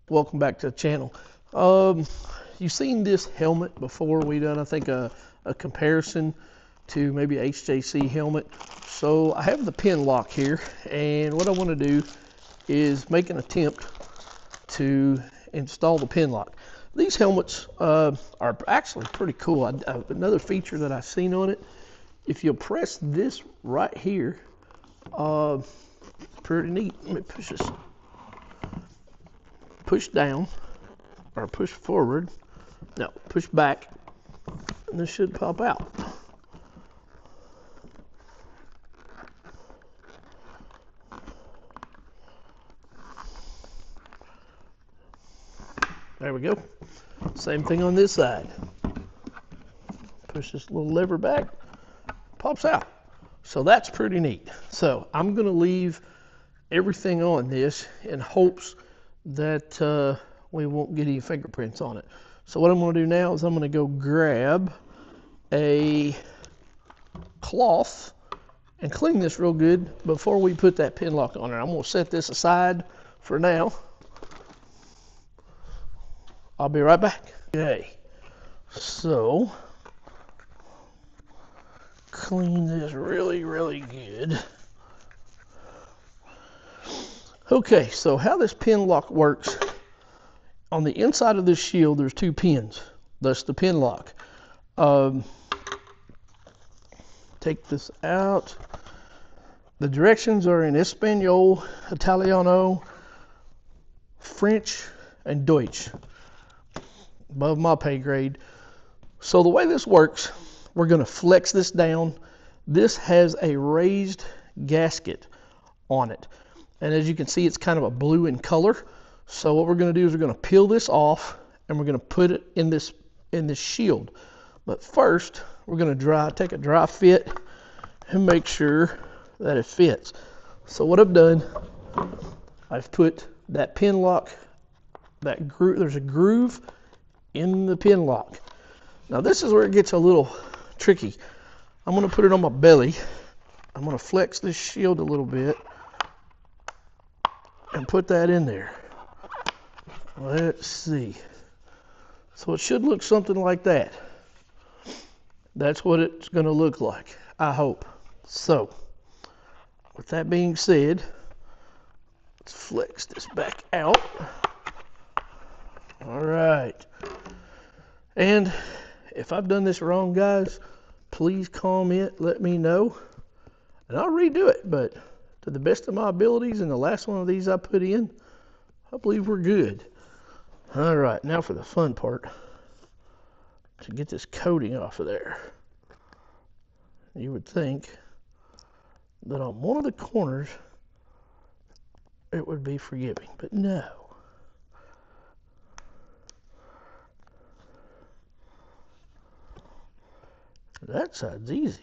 Welcome back to the channel. You've seen this helmet before. We done, I think, a comparison to maybe a HJC helmet. So I have the Pinlock here, and what I want to do is make an attempt to install the Pinlock. These helmets are actually pretty cool. Another feature that I've seen on it, if you'll press this right here, pretty neat. Let me push this. Push down, or push forward, no, push back, and this should pop out. There we go. Same thing on this side. Push this little lever back, pops out. So that's pretty neat. So I'm gonna leave everything on this in hopes that we won't get any fingerprints on it. So what I'm going to do now is I'm going to go grab a cloth and clean this real good before we put that Pinlock on there. I'm going to set this aside for now. I'll be right back. Okay, so clean this really good. Okay, so how this Pinlock works, on the inside of this shield there's two pins. That's the Pinlock. Take this out. The directions are in Espanol, Italiano, French, and Deutsch. Above my pay grade. So the way this works, we're going to flex this down. This has a raised gasket on it. And as you can see, it's kind of a blue in color. So what we're going to do is we're going to peel this off and we're going to put it in this shield. But first, we're going to take a dry fit and make sure that it fits. So what I've done, I've put that Pinlock, that groove, there's a groove in the Pinlock. Now this is where it gets a little tricky. I'm going to put it on my belly. I'm going to flex this shield a little bit and put that in there. Let's see. So it should look something like that. That's what it's going to look like, I hope. So, with that being said, let's flex this back out. All right. And if I've done this wrong, guys, please comment, let me know, and I'll redo it. But to the best of my abilities, and the last one of these I put in, I believe we're good. All right, now for the fun part, to get this coating off of there. You would think that on one of the corners it would be forgiving, but no. That side's easy.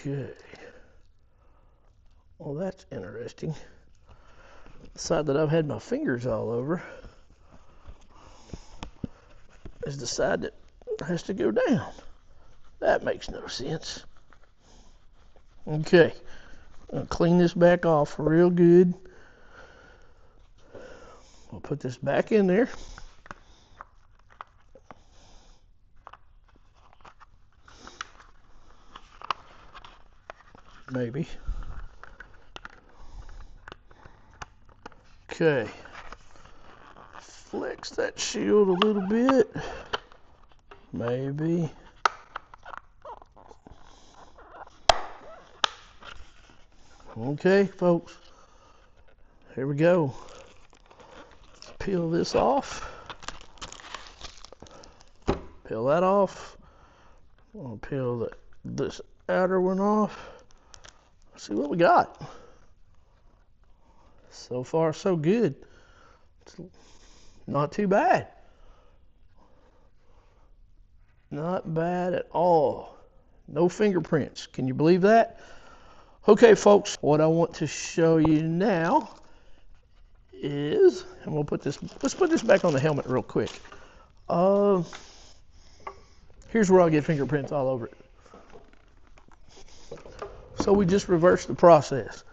Okay. Well, that's interesting. The side that I've had my fingers all over is the side that has to go down. That makes no sense. Okay. I'm going to clean this back off real good. We'll put this back in there. Maybe. Okay. Flex that shield a little bit. Maybe. Okay, folks. Here we go. Let's peel this off. Peel that off. I'll peel this outer one off. See what we got. So far, so good. It's not too bad. Not bad at all. No fingerprints. Can you believe that? Okay, folks, what I want to show you now is, and let's put this back on the helmet real quick. Here's where I'll get fingerprints all over it. So we just reversed the process.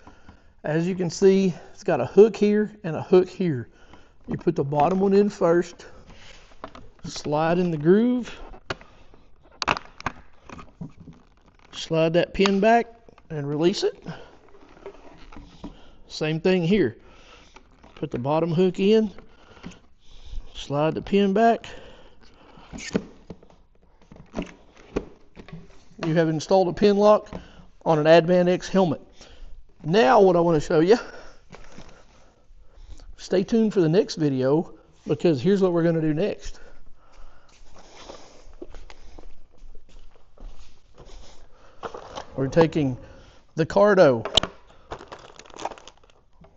As you can see, it's got a hook here and a hook here. You put the bottom one in first, slide in the groove, slide that pin back and release it. Same thing here. Put the bottom hook in, slide the pin back. You have installed a pin lock on an Advant X helmet. Now what I want to show you, stay tuned for the next video, because here's what we're going to do next. We're taking the cardo,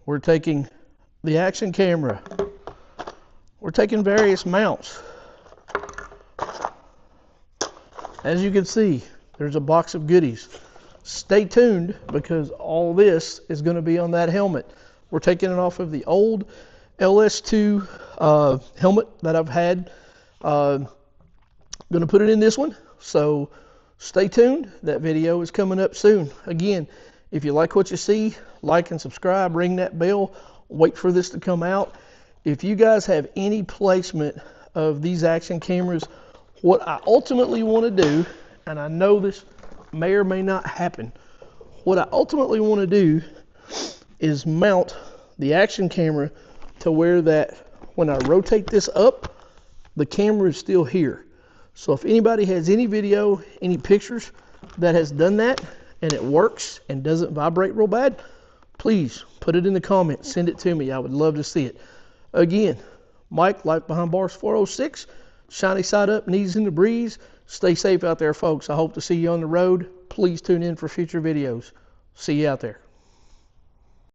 we're taking the action camera, we're taking various mounts. As you can see, there's a box of goodies. Stay tuned, because all this is going to be on that helmet. We're taking it off of the old LS2 helmet that I've had. Going to put it in this one, so stay tuned. That video is coming up soon. Again, if you like what you see, like and subscribe, ring that bell, wait for this to come out. If you guys have any placement of these action cameras, what I ultimately want to do, and I know this may or may not happen, what I ultimately want to do is mount the action camera to where that when I rotate this up, the camera is still here. So if anybody has any video, any pictures that has done that and it works and doesn't vibrate real bad, please put it in the comments, send it to me. I would love to see it. Again, Mike, Life Behind Bars 406, shiny side up, knees in the breeze. Stay safe out there, folks. I hope to see you on the road. Please tune in for future videos. See you out there.